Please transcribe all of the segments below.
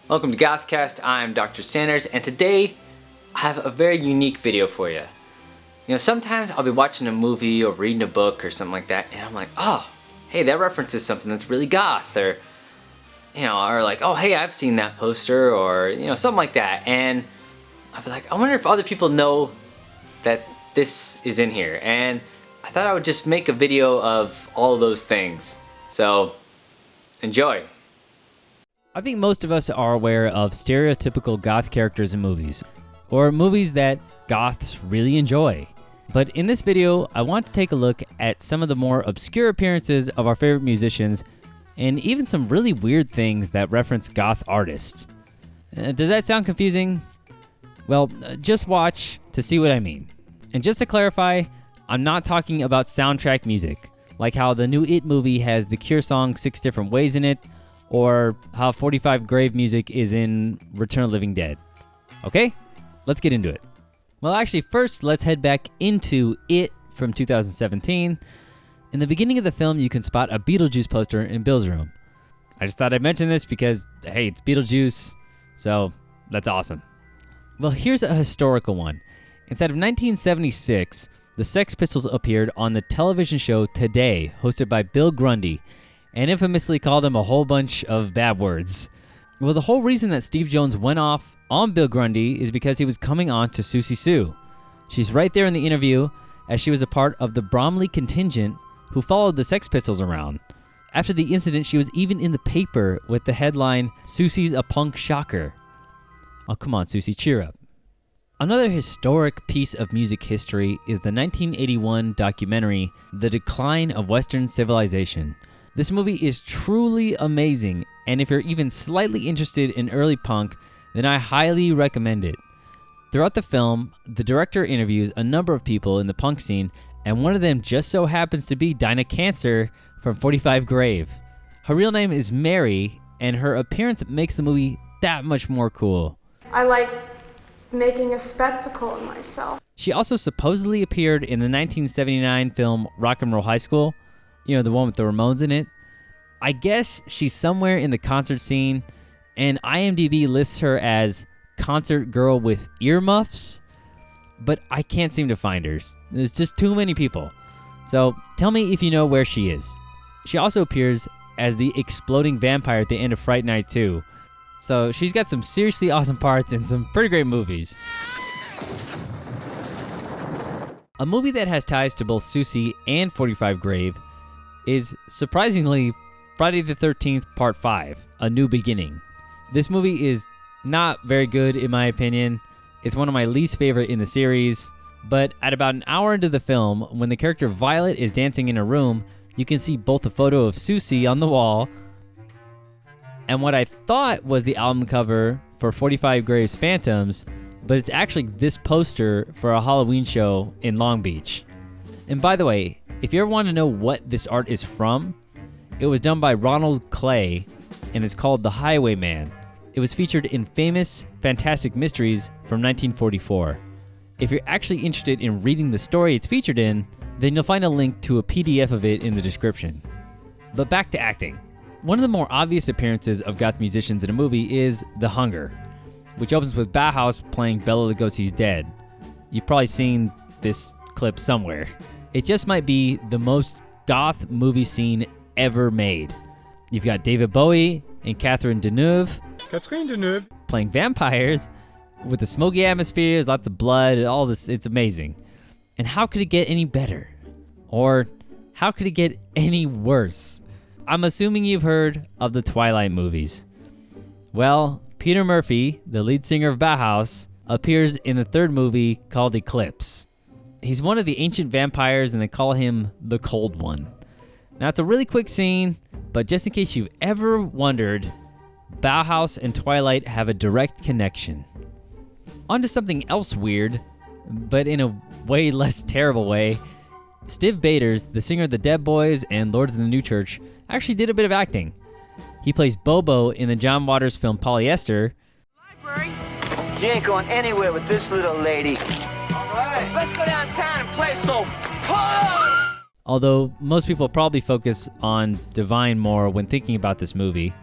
Welcome to GothCast. I'm Dr.Sanders, and today I have a very unique video for you. You know, sometimes I'll be watching a movie or reading a book or something like that, and I'm like, oh, hey, that references something that's really goth, or like, oh, hey, I've seen that poster, or something like that. And I'll be like, I wonder if other people know that this is in here. And I thought I would just make a video of all of those things. So, enjoy. I think most of us are aware of stereotypical goth characters in movies, or movies that goths really enjoy. But in this video, I want to take a look at some of the more obscure appearances of our favorite musicians, and even some really weird things that reference goth artists. Does that sound confusing? Well, just watch to see what I mean. And just to clarify, I'm not talking about soundtrack music, like how the new It movie has the Cure song 6 Different Ways in it, or how 45 Grave music is in Return of the Living Dead. Okay? Let's get into it. Well, actually, first, let's head back into It from 2017. In the beginning of the film, you can spot a Beetlejuice poster in Bill's room. I just thought I'd mention this because, hey, it's Beetlejuice, so that's awesome. Well, here's a historical one. Instead of 1976, the Sex Pistols appeared on the television show Today, hosted by Bill Grundy, and infamously called him a whole bunch of bad words. Well, the whole reason that Steve Jones went off on Bill Grundy is because he was coming on to Susie Sue. She's right there in the interview, as she was a part of the Bromley contingent who followed the Sex Pistols around. After the incident, she was even in the paper with the headline, "Susie's a punk shocker." Oh, come on, Susie, cheer up. Another historic piece of music history is the 1981 documentary, The Decline of Western Civilization. This movie is truly amazing, and if you're even slightly interested in early punk, then I highly recommend it. Throughout the film, the director interviews a number of people in the punk scene, and one of them just so happens to be Dinah Cancer from 45 Grave. Her real name is Mary, and her appearance makes the movie that much more cool. I like making a spectacle of myself. She also supposedly appeared in the 1979 film Rock and Roll High School, the one with the Ramones in it. I guess she's somewhere in the concert scene, and IMDb lists her as concert girl with earmuffs, but I can't seem to find her. There's just too many people. So tell me if you know where she is. She also appears as the exploding vampire at the end of Fright Night 2. So she's got some seriously awesome parts in some pretty great movies. A movie that has ties to both Susie and 45 Grave is, surprisingly, Friday the 13th Part 5, A New Beginning. This movie is not very good in my opinion. It's one of my least favorite in the series, but at about an hour into the film, when the character Violet is dancing in a room, you can see both a photo of Susie on the wall and what I thought was the album cover for 45 Grave's Phantoms, but it's actually this poster for a Halloween show in Long Beach. And by the way, if you ever want to know what this art is from, it was done by Ronald Clay, and it's called The Highwayman. It was featured in famous Fantastic Mysteries from 1944. If you're actually interested in reading the story it's featured in, then you'll find a link to a PDF of it in the description. But back to acting. One of the more obvious appearances of goth musicians in a movie is The Hunger, which opens with Bauhaus playing Bela Lugosi's Dead. You've probably seen this clip somewhere. It just might be the most goth movie scene ever made. You've got David Bowie and Catherine Deneuve playing vampires with the smoky atmospheres, lots of blood, all this. It's amazing. And how could it get any better? Or how could it get any worse? I'm assuming you've heard of the Twilight movies. Well, Peter Murphy, the lead singer of Bauhaus, appears in the third movie called Eclipse. He's one of the ancient vampires, and they call him the Cold One. Now, it's a really quick scene, but just in case you've ever wondered, Bauhaus and Twilight have a direct connection. On to something else weird, but in a way less terrible way. Stiv Bators, the singer of the Dead Boys and Lords of the New Church, actually did a bit of acting. He plays Bobo in the John Waters film Polyester. Library. You ain't going anywhere with this little lady. All right, let's go downtown and play some polo. Although most people probably focus on Divine more when thinking about this movie.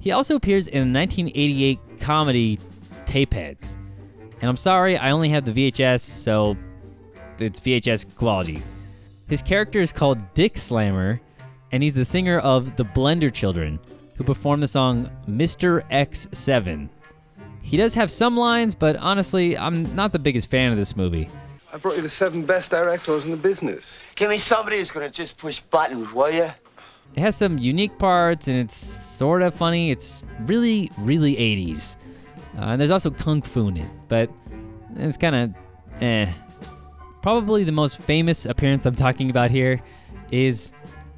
He also appears in the 1988 comedy Tapeheads. And I'm sorry, I only have the VHS, so it's VHS quality. His character is called Dick Slammer, and he's the singer of the Blender Children, who perform the song Mr. X7. He does have some lines, but honestly, I'm not the biggest fan of this movie. I brought you the 7 best directors in the business. Give me somebody who's gonna just push buttons, will you? It has some unique parts, and it's sort of funny. It's really, really 80s. And there's also kung fu in it, but it's kind of Probably the most famous appearance I'm talking about here is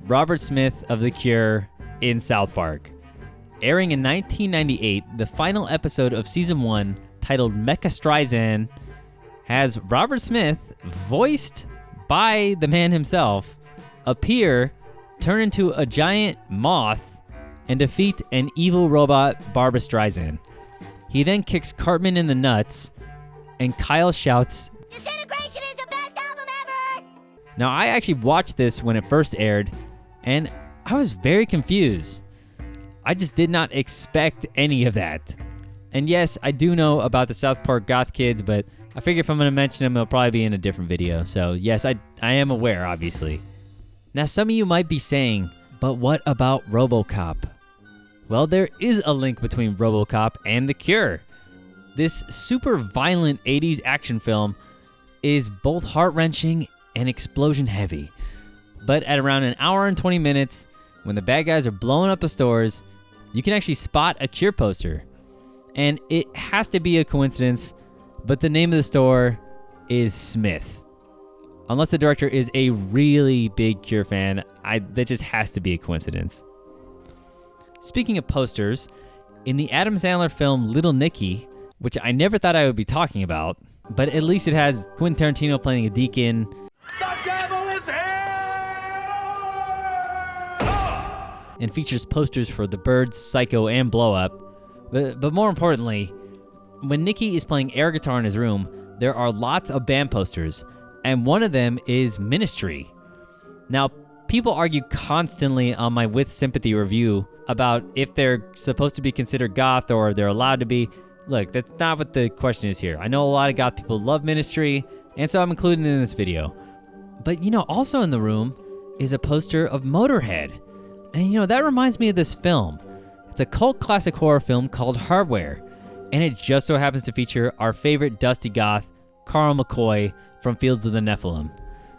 Robert Smith of The Cure in South Park. Airing in 1998, the final episode of Season 1, titled Mecha Streisand, has Robert Smith, voiced by the man himself, appear, turn into a giant moth, and defeat an evil robot, Barbra Streisand. He then kicks Cartman in the nuts, and Kyle shouts, "Disintegration is the best album ever!" Now, I actually watched this when it first aired, and I was very confused. I just did not expect any of that. And yes, I do know about the South Park Goth kids, but I figure if I'm going to mention them, it'll probably be in a different video. So yes, I am aware, obviously. Now, some of you might be saying, but what about RoboCop? Well, there is a link between RoboCop and The Cure. This super violent 80s action film is both heart-wrenching and explosion-heavy. But at around an hour and 20 minutes, when the bad guys are blowing up the stores, you can actually spot a Cure poster. And it has to be a coincidence, but the name of the store is Smith. Unless the director is a really big Cure fan, that just has to be a coincidence. Speaking of posters, in the Adam Sandler film Little Nicky, which I never thought I would be talking about, but at least it has Quentin Tarantino playing a deacon. The devil is here! And features posters for The Birds, Psycho, and Blow Up. But more importantly, when Nicky is playing air guitar in his room, there are lots of band posters, and one of them is Ministry. Now, people argue constantly on my With Sympathy review about if they're supposed to be considered goth or they're allowed to be. Look, that's not what the question is here. I know a lot of goth people love Ministry, and so I'm including it in this video. But, also in the room is a poster of Motorhead. And, that reminds me of this film. It's a cult classic horror film called Hardware, and it just so happens to feature our favorite dusty goth, Carl McCoy from Fields of the Nephilim.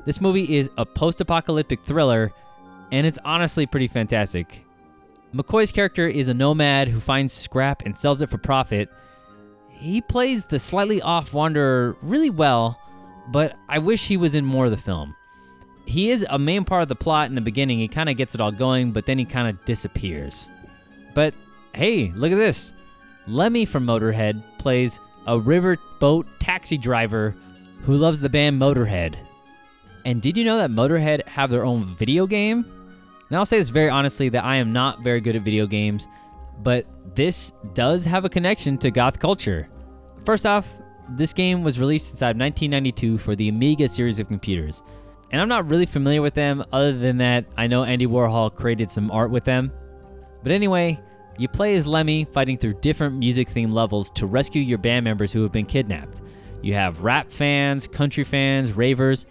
This movie is a post-apocalyptic thriller, and it's honestly pretty fantastic. McCoy's character is a nomad who finds scrap and sells it for profit. He plays the slightly off wanderer really well, but I wish he was in more of the film. He is a main part of the plot in the beginning. He kind of gets it all going, but then he kind of disappears. But hey, look at this. Lemmy from Motorhead plays a riverboat taxi driver who loves the band Motorhead. And did you know that Motorhead have their own video game? Now, I'll say this very honestly that I am not very good at video games, but this does have a connection to goth culture. First off, this game was released inside 1992 for the Amiga series of computers. And I'm not really familiar with them, other than that I know Andy Warhol created some art with them. But anyway, you play as Lemmy fighting through different music-themed levels to rescue your band members who have been kidnapped. You have rap fans, country fans, ravers,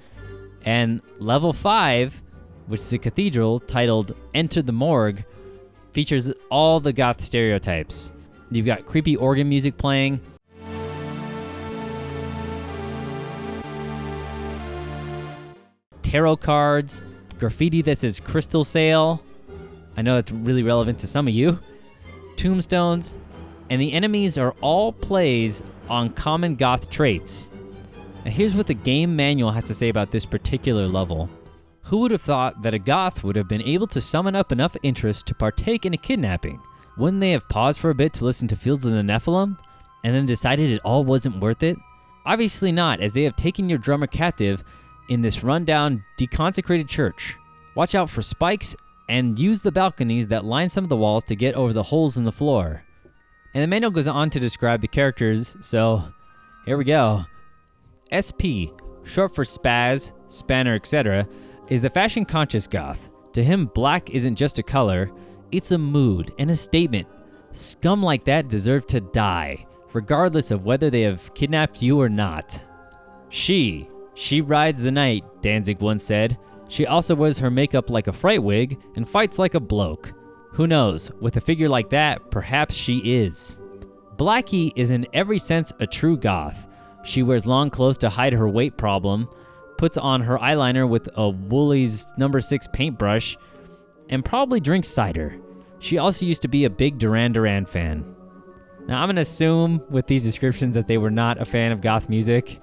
and level 5, which is a cathedral titled Enter the Morgue, features all the goth stereotypes. You've got creepy organ music playing, tarot cards, graffiti that says crystal sale. I know that's really relevant to some of you. Tombstones, and the enemies are all plays on common goth traits. Now here's what the game manual has to say about this particular level. Who would have thought that a goth would have been able to summon up enough interest to partake in a kidnapping? Wouldn't they have paused for a bit to listen to Fields of the Nephilim, and then decided it all wasn't worth it? Obviously not, as they have taken your drummer captive in this rundown, deconsecrated church. Watch out for spikes and use the balconies that line some of the walls to get over the holes in the floor. And the manual goes on to describe the characters, so here we go. SP, short for Spaz, Spanner, etc., is the fashion-conscious goth. To him, black isn't just a color, it's a mood and a statement. Scum like that deserve to die, regardless of whether they have kidnapped you or not. She rides the night, Danzig once said. She also wears her makeup like a fright wig and fights like a bloke. Who knows, with a figure like that, perhaps she is. Blackie is in every sense a true goth. She wears long clothes to hide her weight problem, puts on her eyeliner with a Woolies No. 6 paintbrush, and probably drinks cider. She also used to be a big Duran Duran fan. Now I'm going to assume with these descriptions that they were not a fan of goth music.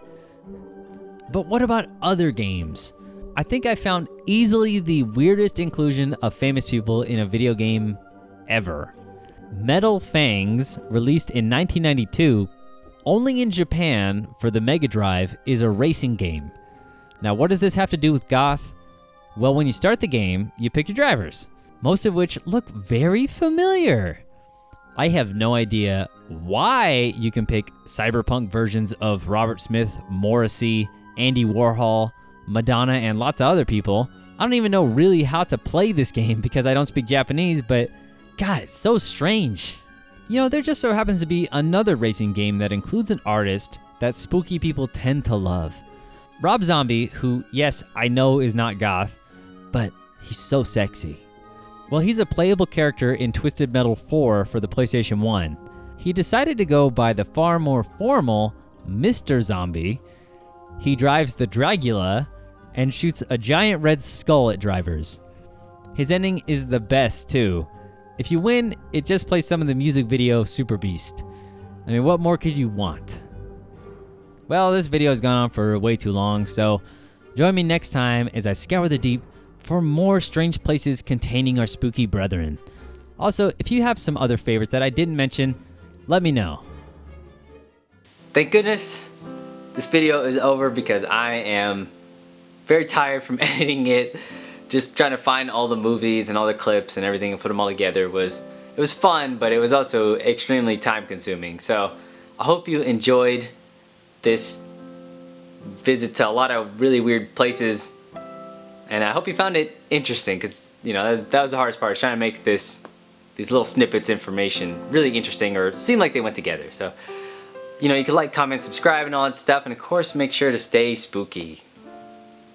But what about other games? I think I found easily the weirdest inclusion of famous people in a video game ever. Metal Fangs, released in 1992, only in Japan for the Mega Drive, is a racing game. Now, what does this have to do with goth? Well, when you start the game, you pick your drivers, most of which look very familiar. I have no idea why you can pick cyberpunk versions of Robert Smith, Morrissey, Andy Warhol, Madonna, and lots of other people. I don't even know really how to play this game because I don't speak Japanese, but God, it's so strange. You know, there just so happens to be another racing game that includes an artist that spooky people tend to love. Rob Zombie, who, yes, I know is not goth, but he's so sexy. Well, he's a playable character in Twisted Metal 4 for the PlayStation 1. He decided to go by the far more formal Mr. Zombie. He drives the Dragula and shoots a giant red skull at drivers. His ending is the best, too. If you win, it just plays some of the music video Super Beast. I mean, what more could you want? Well, this video has gone on for way too long, so join me next time as I scour the deep for more strange places containing our spooky brethren. Also, if you have some other favorites that I didn't mention, let me know. Thank goodness this video is over because I am very tired from editing it. Just trying to find all the movies and all the clips and everything and put them all together it was fun, but it was also extremely time consuming. So I hope you enjoyed this visit to a lot of really weird places, and I hope you found it interesting, because you know that was the hardest part, trying to make these little snippets information really interesting or seem like they went together. So you know, you can like, comment, subscribe and all that stuff, and of course make sure to stay spooky.